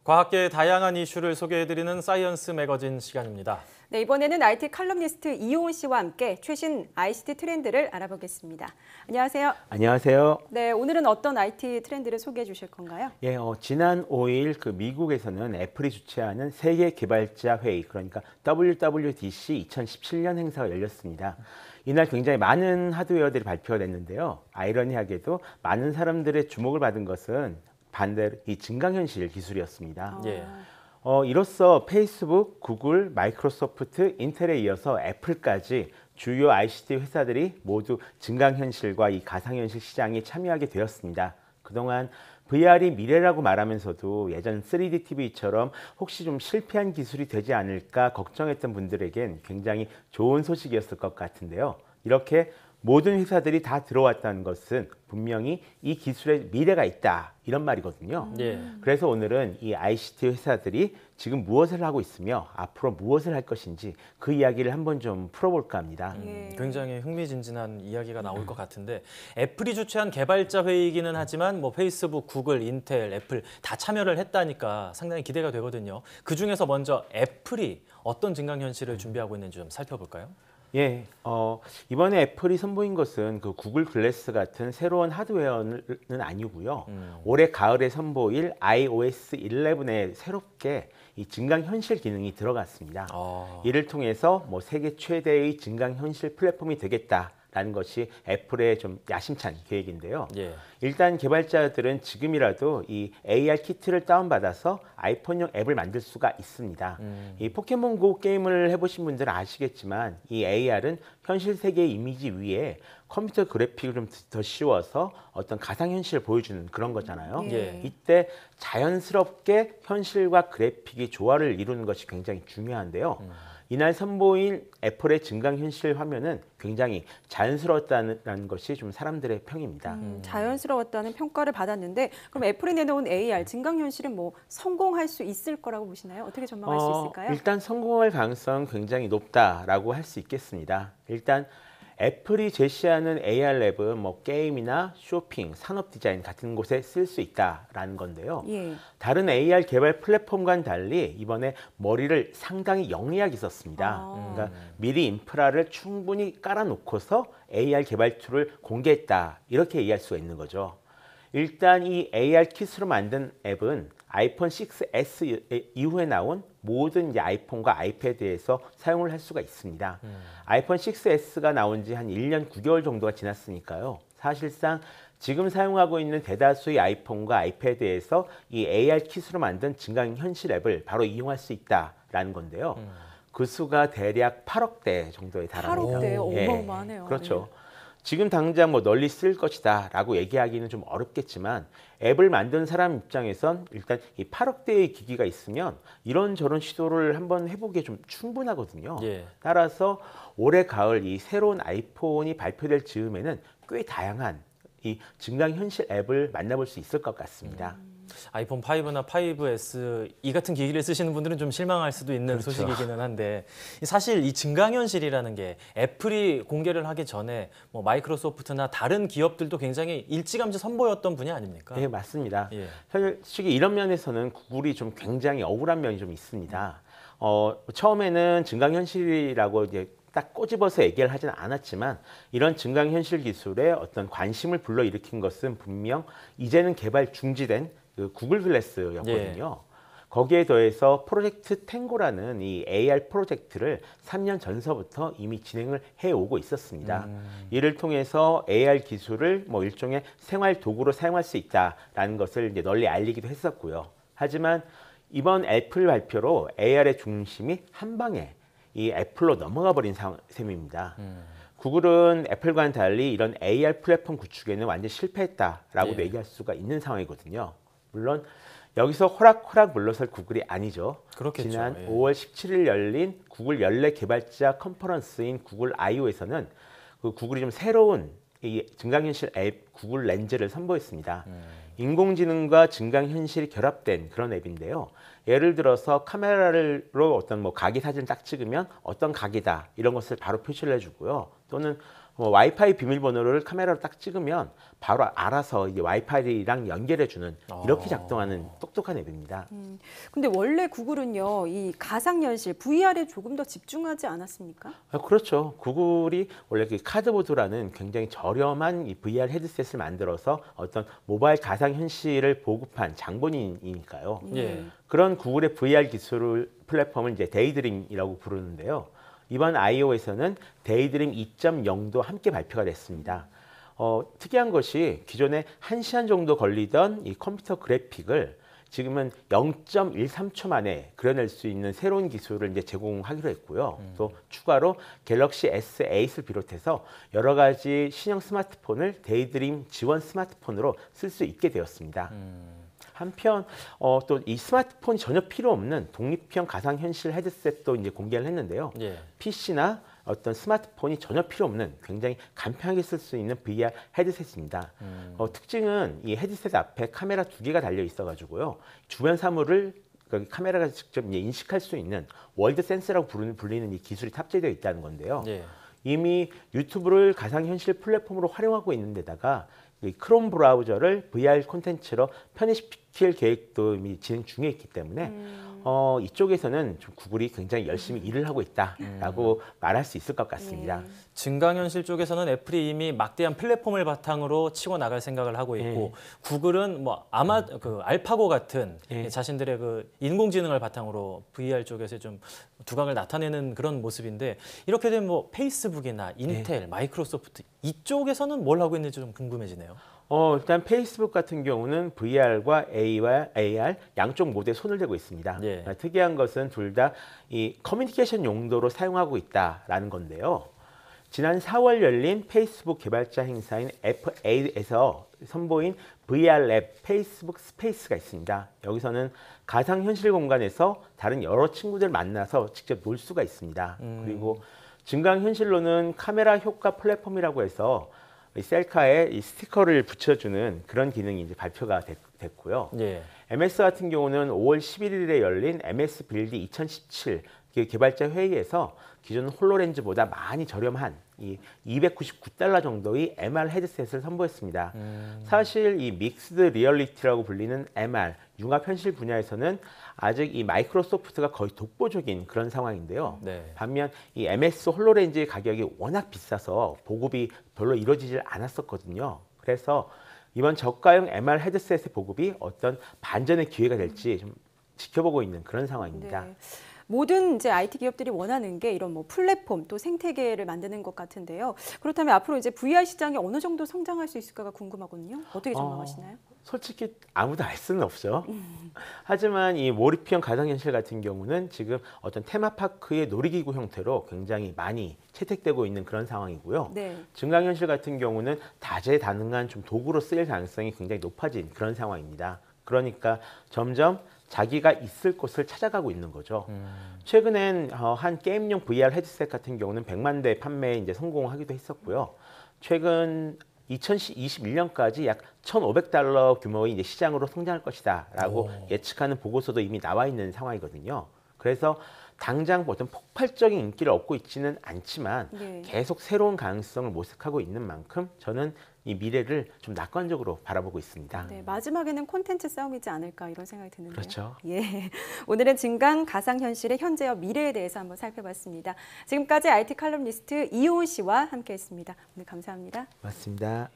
과학계의 다양한 이슈를 소개해드리는 사이언스 매거진 시간입니다. 네, 이번에는 IT 칼럼니스트 이호은 씨와 함께 최신 ICT 트렌드를 알아보겠습니다. 안녕하세요. 안녕하세요. 네, 오늘은 어떤 IT 트렌드를 소개해 주실 건가요? 예, 지난 5일 미국에서는 애플이 주최하는 세계 개발자 회의, 그러니까 WWDC 2017년 행사가 열렸습니다. 이날 굉장히 많은 하드웨어들이 발표가 됐는데요. 아이러니하게도 많은 사람들의 주목을 받은 것은 반대로 이 증강현실 기술이었습니다. 예. 이로써 페이스북, 구글, 마이크로소프트, 인텔에 이어서 애플까지 주요 ICT 회사들이 모두 증강현실과 이 가상현실 시장에 참여하게 되었습니다. 그동안 VR이 미래라고 말하면서도 예전 3D TV처럼 혹시 좀 실패한 기술이 되지 않을까 걱정했던 분들에겐 굉장히 좋은 소식이었을 것 같은데요. 이렇게 모든 회사들이 다 들어왔다는 것은 분명히 이 기술에 미래가 있다, 이런 말이거든요. 예. 그래서 오늘은 이 ICT 회사들이 지금 무엇을 하고 있으며 앞으로 무엇을 할 것인지 그 이야기를 한번 좀 풀어볼까 합니다. 굉장히 흥미진진한 이야기가 나올 것 같은데, 애플이 주최한 개발자 회의이기는 하지만 페이스북, 구글, 인텔, 애플 다 참여를 했다니까 상당히 기대가 되거든요. 그중에서 먼저 애플이 어떤 증강현실을 준비하고 있는지 좀 살펴볼까요? 예, 이번에 애플이 선보인 것은 그 구글 글래스 같은 새로운 하드웨어는 아니고요. 올해 가을에 선보일 iOS 11에 새롭게 이 증강현실 기능이 들어갔습니다. 이를 통해서 세계 최대의 증강현실 플랫폼이 되겠다라는 것이 애플의 좀 야심찬 계획인데요. 예. 일단 개발자들은 지금이라도 이 AR 키트를 다운받아서 아이폰용 앱을 만들 수가 있습니다. 이 포켓몬고 게임을 해보신 분들은 아시겠지만 이 AR은 현실 세계의 이미지 위에 컴퓨터 그래픽을 좀 더 씌워서 어떤 가상현실을 보여주는 그런 거잖아요. 예. 이때 자연스럽게 현실과 그래픽이 조화를 이루는 것이 굉장히 중요한데요. 이날 선보인 애플의 증강현실 화면은 굉장히 자연스러웠다는 것이 좀 사람들의 평입니다. 자연스러웠다는 평가를 받았는데, 그럼 애플이 내놓은 AR 증강현실은 성공할 수 있을 거라고 보시나요? 어떻게 전망할 수 있을까요? 일단 성공할 가능성은 굉장히 높다라고 할 수 있겠습니다. 일단 애플이 제시하는 AR 랩은 게임이나 쇼핑, 산업 디자인 같은 곳에 쓸 수 있다라는 건데요. 예. 다른 AR 개발 플랫폼과는 달리 이번에 머리를 상당히 영리하게 썼습니다. 그러니까 미리 인프라를 충분히 깔아놓고서 AR 개발 툴을 공개했다, 이렇게 이해할 수가 있는 거죠. 일단 이 AR 킷으로 만든 앱은 아이폰 6S 이후에 나온 모든 이제 아이폰과 아이패드에서 사용을 할 수가 있습니다. 아이폰 6S가 나온 지 한 1년 9개월 정도가 지났으니까요. 사실상 지금 사용하고 있는 대다수의 아이폰과 아이패드에서 이 AR 킷으로 만든 증강현실 앱을 바로 이용할 수 있다라는 건데요. 그 수가 대략 8억 대 정도에 달합니다. 8억 대, 예. 어마어마하네요. 그렇죠. 지금 당장 널리 쓸 것이다 라고 얘기하기는 좀 어렵겠지만 앱을 만든 사람 입장에선 일단 이 8억 대의 기기가 있으면 이런저런 시도를 한번 해보기에 좀 충분하거든요. 예. 따라서 올해 가을 이 새로운 아이폰이 발표될 즈음에는 꽤 다양한 이 증강현실 앱을 만나볼 수 있을 것 같습니다. 아이폰 5나 5S 이 같은 기기를 쓰시는 분들은 좀 실망할 수도 있는 그렇죠. 소식이기는 한데, 사실 이 증강현실이라는 게 애플이 공개를 하기 전에 마이크로소프트나 다른 기업들도 굉장히 일찌감치 선보였던 분야 아닙니까? 네, 맞습니다. 예. 솔직히 이런 면에서는 구글이 좀 굉장히 억울한 면이 좀 있습니다. 처음에는 증강현실이라고 이제 딱 꼬집어서 얘기를 하지는 않았지만 이런 증강현실 기술에 어떤 관심을 불러일으킨 것은 분명 이제는 개발 중지된 그 구글 글래스였거든요. 거기에 더해서 프로젝트 탱고라는 이 AR 프로젝트를 3년 전서부터 이미 진행을 해오고 있었습니다. 이를 통해서 AR 기술을 일종의 생활 도구로 사용할 수 있다라는 것을 이제 널리 알리기도 했었고요. 하지만 이번 애플 발표로 AR의 중심이 한 방에 이 애플로 넘어가 버린 셈입니다. 구글은 애플과는 달리 이런 AR 플랫폼 구축에는 완전 실패했다라고도 얘기할 수가 있는 상황이거든요. 물론 여기서 호락호락 물러설 구글이 아니죠. 그렇겠죠. 지난 예. 5월 17일 열린 구글 연례 개발자 컨퍼런스인 구글 I/O에서는 그 구글이 좀 새로운 이 증강현실 앱 구글 렌즈를 선보였습니다. 인공지능과 증강현실이 결합된 그런 앱인데요. 예를 들어서 카메라로 어떤 각이 사진을 딱 찍으면 어떤 각이다 이런 것을 바로 표시를 해주고요. 또는 와이파이 비밀번호를 카메라로 딱 찍으면 바로 알아서 이게 와이파이랑 연결해주는 이렇게 작동하는 똑똑한 앱입니다. 근데 원래 구글은요, 이 가상현실, VR에 조금 더 집중하지 않았습니까? 그렇죠. 구글이 원래 그 카드보드라는 굉장히 저렴한 이 VR 헤드셋을 만들어서 어떤 모바일 가상현실을 보급한 장본인이니까요. 예. 그런 구글의 VR 기술 플랫폼을 이제 데이드림이라고 부르는데요. 이번 I/O에서는 데이드림 2.0도 함께 발표가 됐습니다. 특이한 것이 기존에 1시간 정도 걸리던 이 컴퓨터 그래픽을 지금은 0.13초 만에 그려낼 수 있는 새로운 기술을 이제 제공하기로 했고요. 또 추가로 갤럭시 S8을 비롯해서 여러 가지 신형 스마트폰을 데이드림 지원 스마트폰으로 쓸 수 있게 되었습니다. 한편 또 이 스마트폰이 전혀 필요 없는 독립형 가상현실 헤드셋도 이제 공개를 했는데요. 예. PC나 어떤 스마트폰이 전혀 필요 없는 굉장히 간편하게 쓸 수 있는 VR 헤드셋입니다. 특징은 이 헤드셋 앞에 카메라 2개가 달려 있어가지고요. 주변 사물을 카메라가 직접 이제 인식할 수 있는 월드 센서라고 불리는 이 기술이 탑재되어 있다는 건데요. 예. 이미 유튜브를 가상현실 플랫폼으로 활용하고 있는 데다가 이 크롬 브라우저를 VR 콘텐츠로 편입시킬 계획도 이미 진행 중에 있기 때문에 이쪽에서는 좀 구글이 굉장히 열심히 일을 하고 있다라고 말할 수 있을 것 같습니다. 예. 증강현실 쪽에서는 애플이 이미 막대한 플랫폼을 바탕으로 치고 나갈 생각을 하고 있고 구글은 뭐 아마 그 알파고 같은 자신들의 그 인공지능을 바탕으로 VR 쪽에서 좀 두각을 나타내는 그런 모습인데 이렇게 되면 뭐 페이스북이나 인텔, 마이크로소프트 이쪽에서는 뭘 하고 있는지 좀 궁금해지네요. 일단 페이스북 같은 경우는 VR과 AR 양쪽 모두에 손을 대고 있습니다. 예. 특이한 것은 둘 다 이 커뮤니케이션 용도로 사용하고 있다라는 건데요. 지난 4월 열린 페이스북 개발자 행사인 F8에서 선보인 VR 앱 페이스북 스페이스가 있습니다. 여기서는 가상현실 공간에서 다른 여러 친구들 만나서 직접 놀 수가 있습니다. 그리고 증강현실로는 카메라 효과 플랫폼이라고 해서 이 셀카에 이 스티커를 붙여주는 그런 기능이 이제 발표가 됐고요. 예. MS 같은 경우는 5월 11일에 열린 MS 빌드 2017 개발자 회의에서 기존 홀로렌즈보다 많이 저렴한 이 $299 정도의 MR 헤드셋을 선보였습니다. 사실 이 믹스드 리얼리티라고 불리는 MR 융합 현실 분야에서는 아직 이 마이크로소프트가 거의 독보적인 그런 상황인데요. 네. 반면 이 MS 홀로렌즈의 가격이 워낙 비싸서 보급이 별로 이루어지질 않았었거든요. 그래서 이번 저가형 MR 헤드셋의 보급이 어떤 반전의 기회가 될지 좀 지켜보고 있는 그런 상황입니다. 네. 모든 이제 IT 기업들이 원하는 게 이런 뭐 플랫폼 또 생태계를 만드는 것 같은데요. 그렇다면 앞으로 이제 VR 시장이 어느 정도 성장할 수 있을까가 궁금하거든요. 어떻게 전망하시나요? 솔직히 아무도 알 수는 없죠. 하지만 이 몰입형 가상현실 같은 경우는 지금 어떤 테마파크의 놀이기구 형태로 굉장히 많이 채택되고 있는 그런 상황이고요. 네. 증강현실 같은 경우는 다재다능한 좀 도구로 쓰일 가능성이 굉장히 높아진 그런 상황입니다. 그러니까 점점 자기가 있을 곳을 찾아가고 있는 거죠. 최근엔 한 게임용 VR 헤드셋 같은 경우는 100만 대 판매에 이제 성공하기도 했었고요. 최근 2021년까지 약 $1,500 규모의 이제 시장으로 성장할 것이다라고 예측하는 보고서도 이미 나와 있는 상황이거든요. 그래서 당장 어떤 폭발적인 인기를 얻고 있지는 않지만 네. 계속 새로운 가능성을 모색하고 있는 만큼 저는 이 미래를 좀 낙관적으로 바라보고 있습니다. 네, 마지막에는 콘텐츠 싸움이지 않을까 이런 생각이 드는데요. 그렇죠. 예, 오늘은 증강 가상현실의 현재와 미래에 대해서 한번 살펴봤습니다. 지금까지 IT 칼럼니스트 이호은 씨와 함께했습니다. 오늘 감사합니다. 맞습니다.